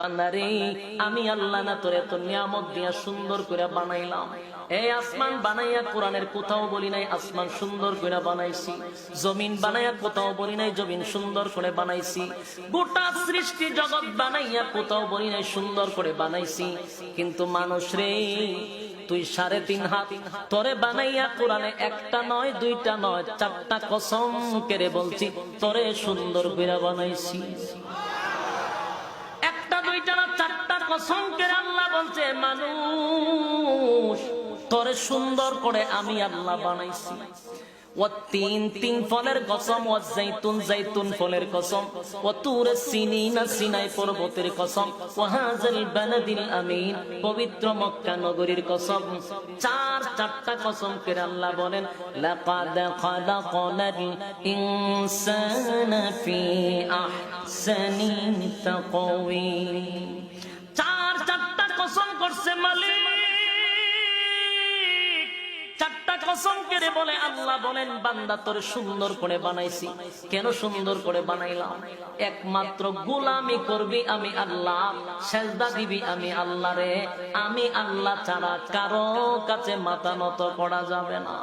বান্দারে আমি আল্লাহ না তোরে এত নিয়ামত দিয়া সুন্দর করে বানাইলাম। এই আসমান বানাইয়া কোরআনের কোথাও বলি নাই আসমান সুন্দর করে বানাইছি, জমিন বানাইয়া কোথাও বলি নাই জমিন সুন্দর করে বানাইছি, গোটা সৃষ্টি জগৎ বানাইয়া কোথাও বলি নাই সুন্দর করে বানাইছি। কিন্তু মানুষ রে, তুই 3.5 হাত তোরে বানাইয়া কোরআনে একটা নয় দুইটা নয় 4টা কসম করে বলছি তোরে সুন্দর করে বানাইছি। একটা দুইটা না 4টা কসম করে আল্লাহ বলছে মানুষ তোরে সুন্দর করে আমি আল্লাহ বানাইছি। তিন ফলের কসম, জাইতুন ফলের কসম, তুরে সিনিনা সিনাই পর্বতের কসম, হাযাল বালাদিল আমিন পবিত্র মক্কা নগরীর কসম। 4টা কসম করে আল্লাহ বলেন লাকাদ খালাকনাল ইনসানা ফি আহসানি তাকওয়িম। 4টা কসম করছে মালিক। 4টা কসম করে বলে আল্লাহ বলেন বান্দা তোরে সুন্দর করে বানাইছি। কেন সুন্দর করে বানাইলাম? একমাত্র গোলামি করবি আমি আল্লাহ, সেজদা দিবি আমি আল্লাহ রে। আমি আল্লাহ ছাড়া কারো কাছে মাথা নত করা যাবে না।